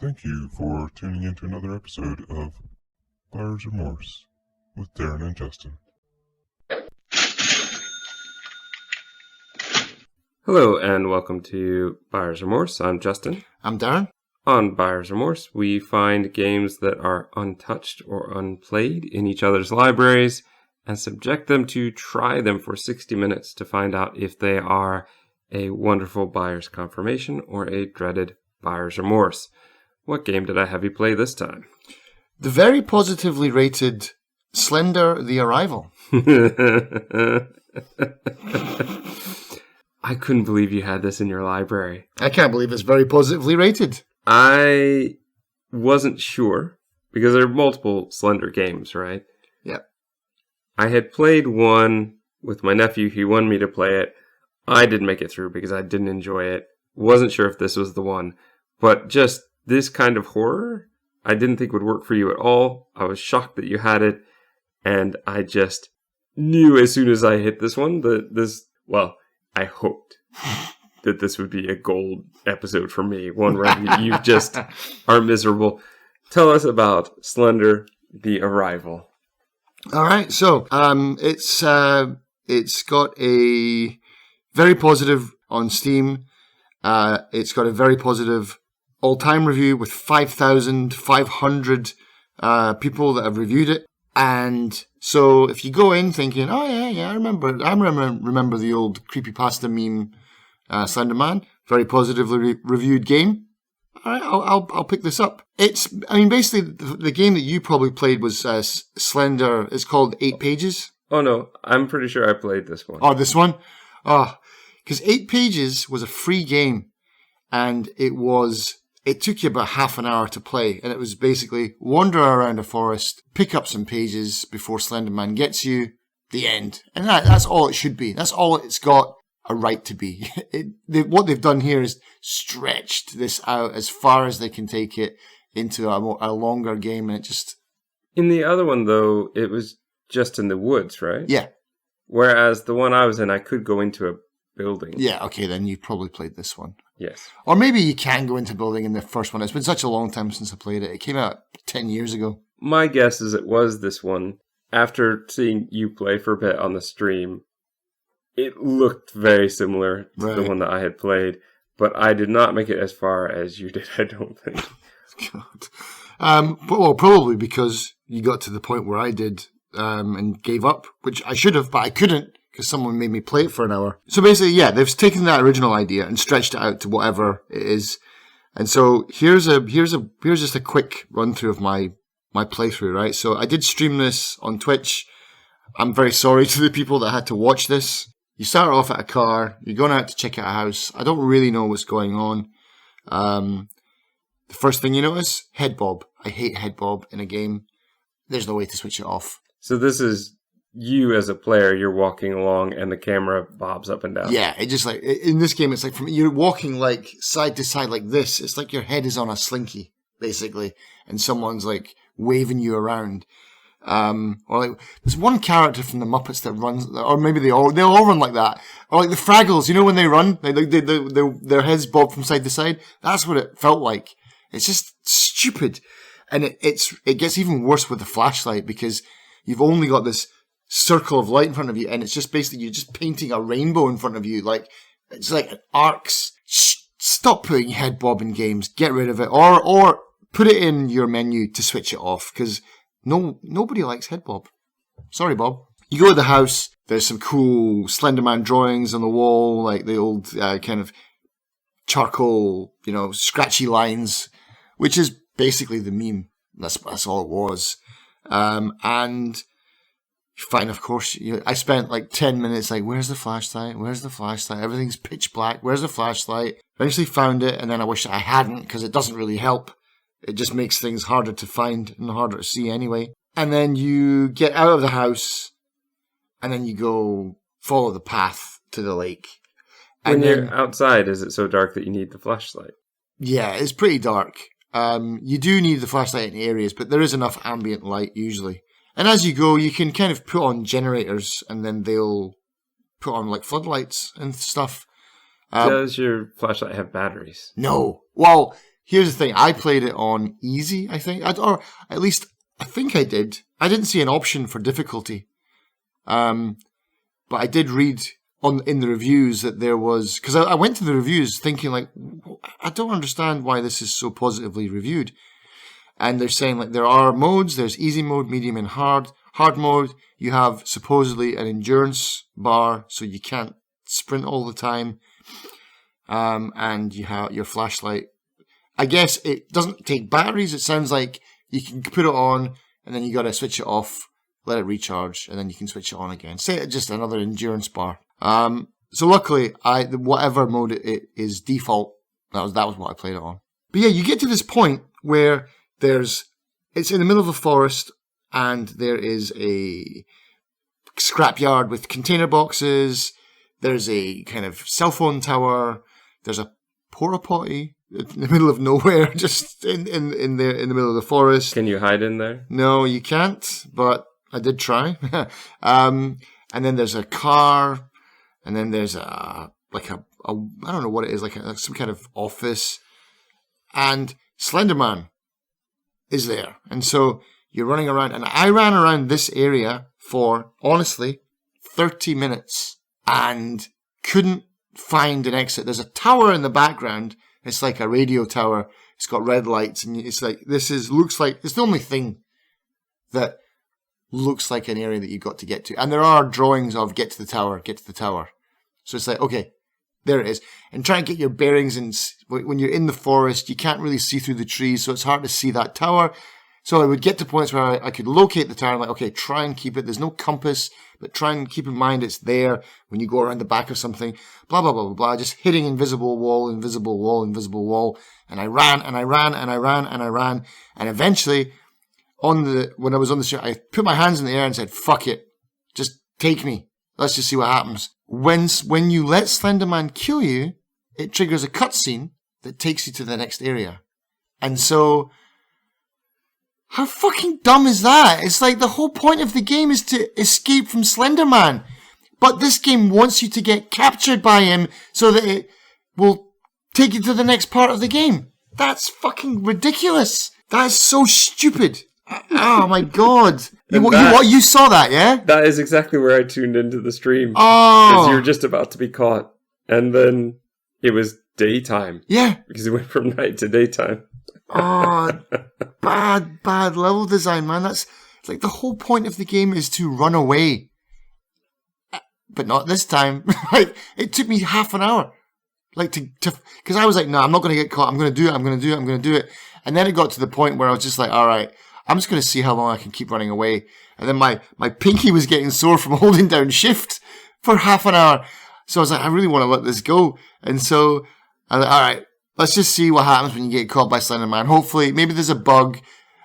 Thank you for tuning in to another episode of Buyer's Remorse with Darren and Justin. Hello and welcome to Buyer's Remorse. I'm Justin. I'm Darren. On Buyer's Remorse, we find games that are untouched or unplayed in each other's libraries and subject them to try them for 60 minutes to find out if they are a wonderful buyer's confirmation or a dreaded buyer's remorse. What game did I have you play this time? The very positively rated Slender The Arrival. I couldn't believe you had this in your library. I can't believe it's very positively rated. I wasn't sure, because there are multiple Slender games, right? Yeah. I had played one with my nephew. He wanted me to play it. I didn't make it through because I didn't enjoy it. Wasn't sure if this was the one. But just this kind of horror, I didn't think would work for you at all. I was shocked that you had it. And I just knew as soon as I hit this one that I hoped that this would be a gold episode for me. One where you just are miserable. Tell us about Slender The Arrival. All right, so it's got a very positive on Steam. It's got a very positive all-time review with 5,500 people that have reviewed it. And so if you go in thinking, oh yeah, I remember the old Creepypasta meme, Slender Man, very positively reviewed game. All right, I'll pick this up. Basically the game that you probably played was Slender. It's called 8 Pages. Oh no, I'm pretty sure I played this one. Oh, this one? Oh, because 8 Pages was a free game, and it took you about half an hour to play, and it was basically wander around a forest, pick up some pages before Slender Man gets you, the end. And that's all it should be. That's all it's got a right to be. What they've done here is stretched this out as far as they can take it into a longer game, and it just... In the other one, though, it was just in the woods, right? Yeah. Whereas the one I was in, I could go into a building. Yeah, okay, then you've probably played this one. Yes. Or maybe you can go into building in the first one. It's been such a long time since I played it. It came out 10 years ago. My guess is it was this one. After seeing you play for a bit on the stream, it looked very similar to the one that I had played, but I did not make it as far as you did, I don't think. God. Probably because you got to the point where I did and gave up, which I should have, but I couldn't. Because someone made me play it for an hour. So basically, yeah, they've taken that original idea and stretched it out to whatever it is. And so here's just a quick run through of my playthrough, right? So I did stream this on Twitch. I'm very sorry to the people that had to watch this. You start off at a car. You're going out to check out a house. I don't really know what's going on. The first thing you notice, headbob. I hate headbob in a game. There's no way to switch it off. So this is you as a player, you're walking along and the camera bobs up and down. Yeah, it just like, in this game, it's like you're walking like side to side like this. It's like your head is on a slinky, basically, and someone's like waving you around. Or like, there's one character from the Muppets that runs, or maybe they all run like that. Or like the Fraggles, you know, when they run, their heads bob from side to side. That's what it felt like. It's just stupid. And it gets even worse with the flashlight because you've only got this circle of light in front of you, and it's just basically you're just painting a rainbow in front of you, like it's like arcs. Stop putting headbob in games. Get rid of it, or put it in your menu to switch it off, because nobody likes headbob. Sorry, Bob. You go to the house. There's some cool Slenderman drawings on the wall, like the old kind of charcoal, scratchy lines, which is basically the meme. That's all it was, and. Fine, of course. I spent like 10 minutes like, where's the flashlight? Where's the flashlight? Everything's pitch black. Where's the flashlight? Eventually found it, and then I wish I hadn't, because it doesn't really help. It just makes things harder to find and harder to see anyway. And then you get out of the house, and then you go follow the path to the lake. When you're outside, is it so dark that you need the flashlight? Yeah, it's pretty dark. You do need the flashlight in areas, but there is enough ambient light usually. And as you go, you can kind of put on generators, and then they'll put on like floodlights and stuff. Does your flashlight have batteries? No. Well, Here's the thing. I played it on easy, I think. Or at least I think I did. I didn't see an option for difficulty. But I did read in the reviews that there was... Because I went to the reviews thinking, like, I don't understand why this is so positively reviewed. And they're saying, like, there are modes. There's easy mode, medium, and hard. Hard mode, you have supposedly an endurance bar, so you can't sprint all the time. And you have your flashlight. I guess it doesn't take batteries. It sounds like you can put it on, and then you got to switch it off, let it recharge, and then you can switch it on again. Say it's just another endurance bar. So luckily, whatever mode it is default, that was what I played it on. But yeah, you get to this point where it's in the middle of a forest, and there is a scrapyard with container boxes. There's a kind of cell phone tower. There's a porta potty in the middle of nowhere, just in the middle of the forest. Can you hide in there? No, you can't, but I did try. And then there's a car, and then there's a I don't know what it is, like some kind of office. And Slender Man is there. And so you're running around, and I ran around this area for, honestly, 30 minutes and couldn't find an exit. There's a tower in the background. It's like a radio tower. It's got red lights, and it's like, looks like, it's the only thing that looks like an area that you've got to get to. And there are drawings of get to the tower. So it's like, okay, there it is. And try and get your bearings, and when you're in the forest, you can't really see through the trees, so it's hard to see that tower. So I would get to points where I could locate the tower. I'm like, okay, try and keep it. There's no compass, but try and keep in mind it's there when you go around the back of something. Blah, blah, blah, blah, blah. Just hitting invisible wall. And I ran. And eventually, when I was on the street, I put my hands in the air and said, fuck it. Just take me. Let's just see what happens. When you let Slender Man kill you, it triggers a cutscene that takes you to the next area. And so... how fucking dumb is that? It's like the whole point of the game is to escape from Slender Man. But this game wants you to get captured by him so that it will take you to the next part of the game. That's fucking ridiculous. That is so stupid. Oh my god. You saw that, yeah? That is exactly where I tuned into the stream. Oh. Because you were just about to be caught. And then it was daytime. Yeah. Because it went from night to daytime. Oh, bad level design, man. That's like the whole point of the game is to run away. But not this time. Like, it took me half an hour. Like, because I was like, no, I'm not going to get caught. I'm going to do it. And then it got to the point where I was just like, all right, I'm just going to see how long I can keep running away. And then my pinky was getting sore from holding down shift for half an hour. So I was like, I really want to let this go. And so I was like, all right, let's just see what happens when you get caught by Slender Man. Hopefully, maybe there's a bug,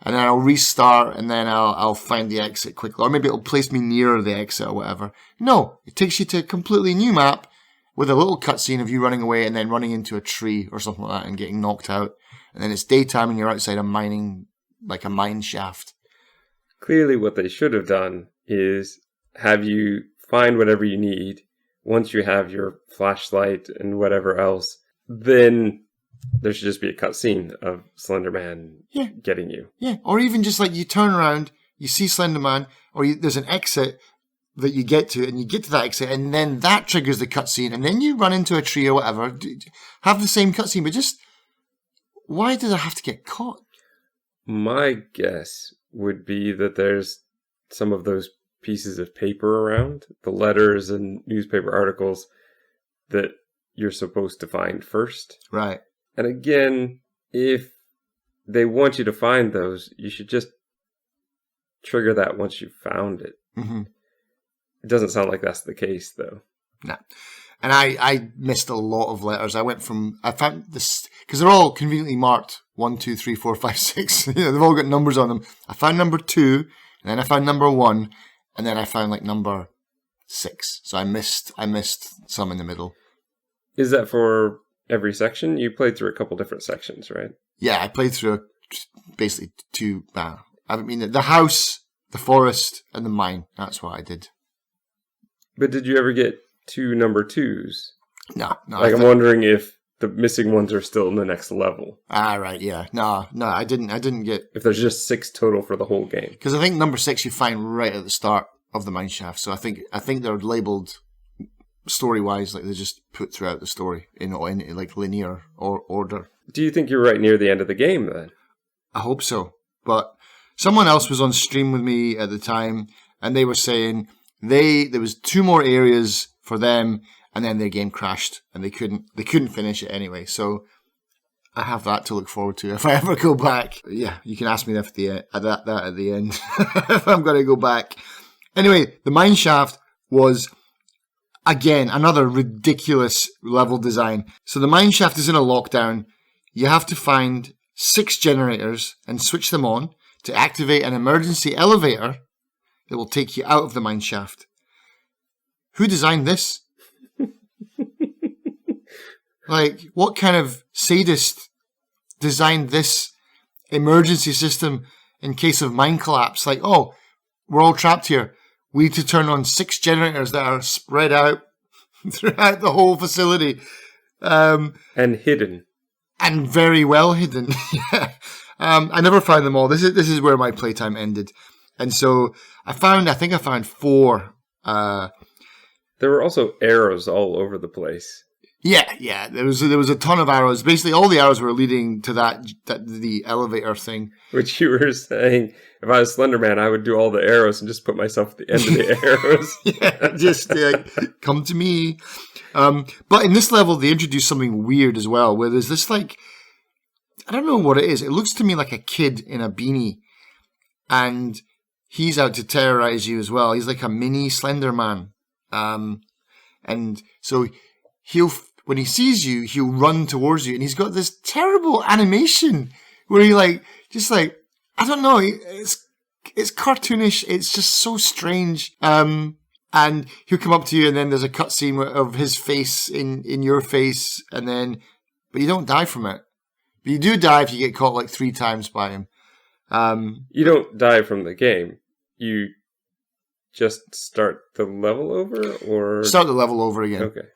and then I'll restart, and then I'll find the exit quickly. Or maybe it'll place me nearer the exit or whatever. No, it takes you to a completely new map with a little cutscene of you running away and then running into a tree or something like that and getting knocked out. And then it's daytime and you're outside a mine shaft. Clearly what they should have done is have you find whatever you need. Once you have your flashlight and whatever else, then there should just be a cutscene of Slender Man getting you. Yeah, or even just like you turn around, you see Slender Man, or there's an exit that you get to, and you get to that exit, and then that triggers the cutscene, and then you run into a tree or whatever. Have the same cutscene, but just why does it have to get caught? My guess would be that there's some of those pieces of paper around, the letters and newspaper articles that you're supposed to find first. Right. And again, if they want you to find those, you should just trigger that once you've found it. Mm-hmm. It doesn't sound like that's the case, though. No. And I missed a lot of letters. I found this, because they're all conveniently marked 1, 2, 3, 4, 5, 6. They've all got numbers on them. I found number 2, and then I found number 1, and then I found like number 6. So I missed some in the middle. Is that for every section? You played through a couple different sections, right? Yeah, I played through basically 2. The house, the forest, and the mine. That's what I did. But did you ever get 2 number 2s? No. I'm wondering if the missing ones are still in the next level. Ah, right, yeah. No, I didn't get... If there's just 6 total for the whole game. Because I think number 6 you find right at the start of the mineshaft. So I think they're labelled story-wise, like they're just put throughout the story in like linear order. Do you think you're right near the end of the game, then? I hope so. But someone else was on stream with me at the time, and they were saying there was 2 more areas for them, and then their game crashed, and they couldn't finish it anyway. So I have that to look forward to if I ever go back. Yeah, you can ask me that at the end if I'm going to go back. Anyway, the mineshaft was, again, another ridiculous level design. So the mineshaft is in a lockdown. You have to find 6 generators and switch them on to activate an emergency elevator that will take you out of the mineshaft. Who designed this? Like, what kind of sadist designed this emergency system in case of mine collapse? Like, oh, we're all trapped here. We need to turn on 6 generators that are spread out throughout the whole facility. And hidden. And very well hidden. Yeah. I never found them all. This is where my playtime ended. And so I think I found 4. There were also arrows all over the place. Yeah. There was a ton of arrows. Basically, all the arrows were leading to the elevator thing. Which you were saying, if I was Slender Man, I would do all the arrows and just put myself at the end of the arrows. Yeah, just come to me. But in this level, they introduced something weird as well, where there's this I don't know what it is. It looks to me like a kid in a beanie, and he's out to terrorize you as well. He's like a mini Slender Man, and so when he sees you, he'll run towards you, and he's got this terrible animation where he I don't know, it's cartoonish. It's just so strange. And he'll come up to you, and then there's a cutscene of his face in your face, but you don't die from it. But you do die if you get caught 3 times by him. You don't die from the game. You just start the level over, or start the level over again. Okay.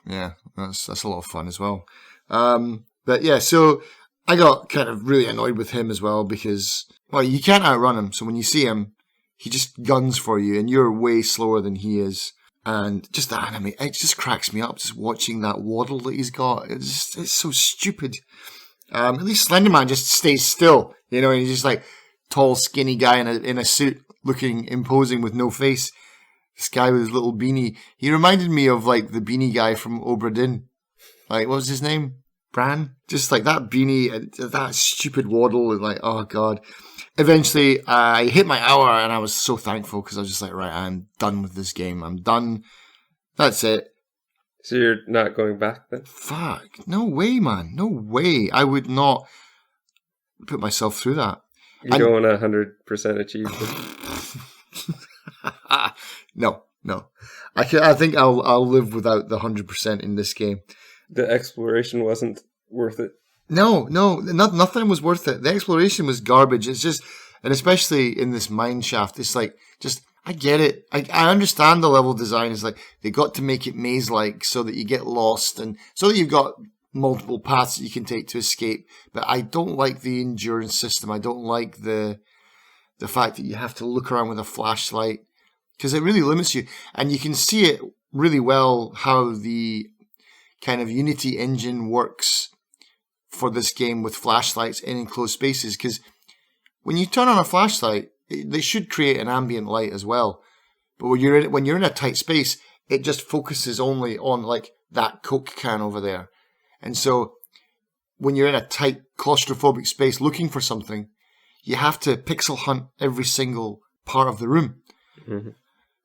Yeah, that's a lot of fun as well. But yeah, so I got kind of really annoyed with him as well because, well, you can't outrun him. So when you see him, he just guns for you, and you're way slower than he is. And just the anime, it just cracks me up just watching that waddle that he's got. It's so stupid. At least Slenderman just stays still, and he's just tall, skinny guy in a suit, looking imposing with no face. This guy with his little beanie. He reminded me of the beanie guy from Obra Dinn. What was his name? Bran? Just that beanie, that stupid waddle, and oh god. Eventually, I hit my hour, and I was so thankful because I was just right, I'm done with this game. I'm done. That's it. So you're not going back then? Fuck. No way, man. No way. I would not put myself through that. You don't want 100% achievement? No. I think I'll live without the 100% in this game. The exploration wasn't worth it? No, nothing was worth it. The exploration was garbage. It's just, and especially in this mine shaft, it's I get it. I understand the level design is they got to make it maze-like so that you get lost and so that you've got multiple paths that you can take to escape. But I don't like the endurance system. I don't like the fact that you have to look around with a flashlight because it really limits you. And you can see it really well how the kind of Unity engine works for this game with flashlights in enclosed spaces. Because when you turn on a flashlight, they should create an ambient light as well. But when you're in a tight space, it just focuses only on that Coke can over there. And so when you're in a tight claustrophobic space looking for something, you have to pixel hunt every single part of the room. Mm-hmm.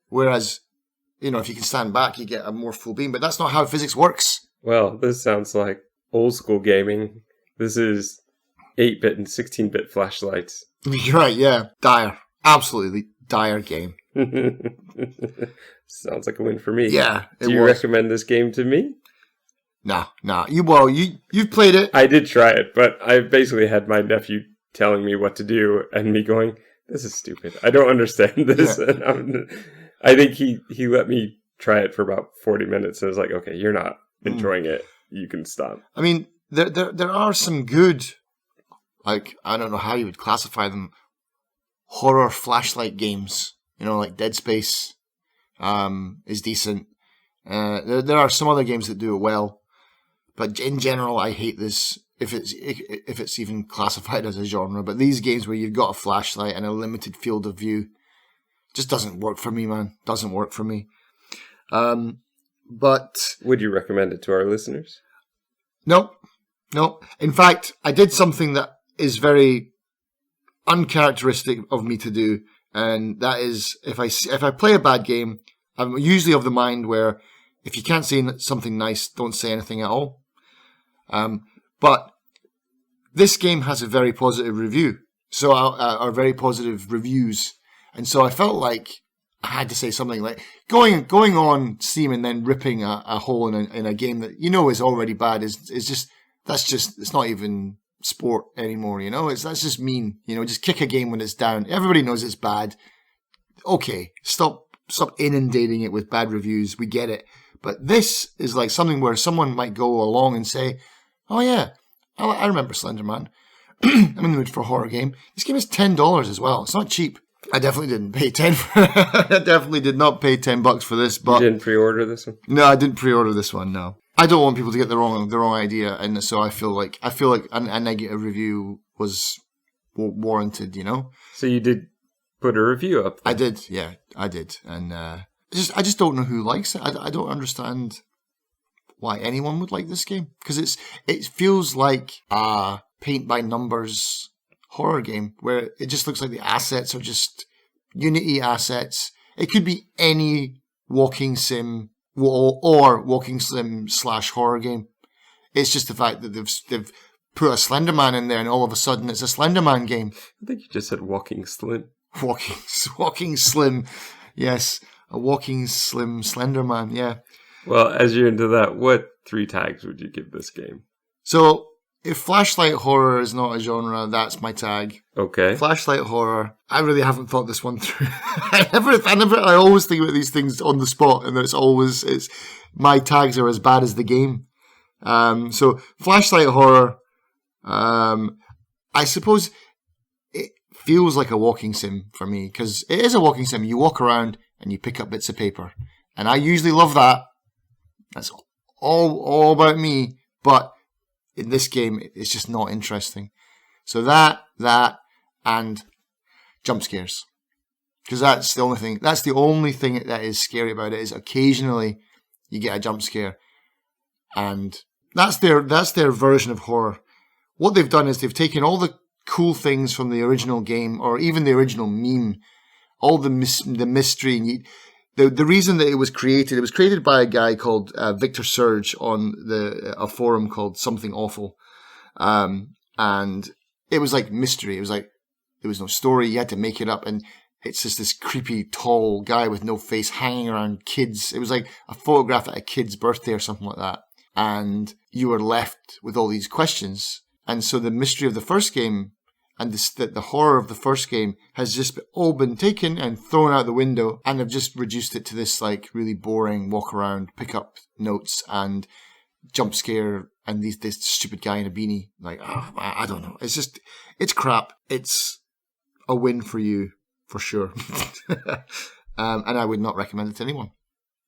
Whereas, if you can stand back, you get a more full beam. But that's not how physics works. Well, this sounds like old school gaming. This is 8-bit and 16-bit flashlights. You're right, yeah. Dire. Absolutely dire game. Sounds like a win for me. Yeah. Do you recommend this game to me? Nah. You've played it. I did try it, but I basically had my nephew telling me what to do and me going, this is stupid. I don't understand this. Yeah. And I think he let me try it for about 40 minutes and was like, okay, you're not enjoying it. you can stop. I mean, there are some good, like, I don't know how you would classify them, horror flashlight games. You know, like Dead Space is decent. There are some other games that do it well, but in general, I hate this. If it's even classified as a genre, but these games where you've got a flashlight and a limited field of view just doesn't work for me, man. Doesn't work for me. But would you recommend it to our listeners? No. In fact, I did something that is very uncharacteristic of me to do, and that is if I play a bad game, I'm usually of the mind where if you can't say something nice, don't say anything at all. But this game has a very positive review, or very positive reviews, and so I felt like I had to say something like going on Steam and then ripping a hole in a game that you know is already bad is just it's not even sport anymore. You know, that's just mean. You know, just kick a game when it's down. Everybody knows it's bad. Okay, stop inundating it with bad reviews. We get it. But this is like something where someone might go along and say, "Oh yeah, I remember Slender Man. I'm in the mood for a horror game. This game is $10 as well. It's not cheap." I definitely didn't pay I definitely did not pay $10 for this. But you didn't pre-order this one? No, I didn't pre-order this one. No, I don't want people to get the wrong idea, and so I feel like a negative review was warranted. You know. So you did put a review up there. I did, yeah, I did, and I just don't know who likes it. I don't understand why anyone would like this game, because it feels like a paint by numbers horror game where it just looks like the assets are just Unity assets. It could be any walking sim or walking sim / horror game. It's just the fact that they've put a Slender Man in there, and all of a sudden it's a Slender Man game. I think you just said Walking Slim. Walking Slim, yes, a walking slim Slender Man, yeah. Well, as you're into that, what 3 tags would you give this game? So, if flashlight horror is not a genre, that's my tag. Okay. Flashlight horror. I really haven't thought this one through. I always think about these things on the spot, and it's my tags are as bad as the game. So flashlight horror. I suppose it feels like a walking sim for me, because it is a walking sim. You walk around and you pick up bits of paper, and I usually love that. That's all about me, but in this game, it's just not interesting. So that, and jump scares. Because that's the only thing that is scary about it, is occasionally you get a jump scare. And that's their version of horror. What they've done is they've taken all the cool things from the original game, or even the original meme, all the mystery, and the reason that it was created by a guy called Victor Surge on a forum called Something Awful. And it was like mystery. It was like, there was no story. You had to make it up. And it's just this creepy, tall guy with no face hanging around kids. It was like a photograph at a kid's birthday or something like that. And you were left with all these questions. And so the mystery of the first game and the horror of the first game has just all been taken and thrown out the window, and they've just reduced it to this like really boring walk around, pick up notes and jump scare, and this stupid guy in a beanie. Like, I don't know. It's crap. It's a win for you, for sure. And I would not recommend it to anyone.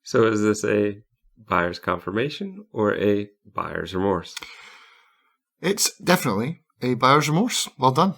So is this a buyer's confirmation or a buyer's remorse? It's definitely a buyer's remorse. Well done.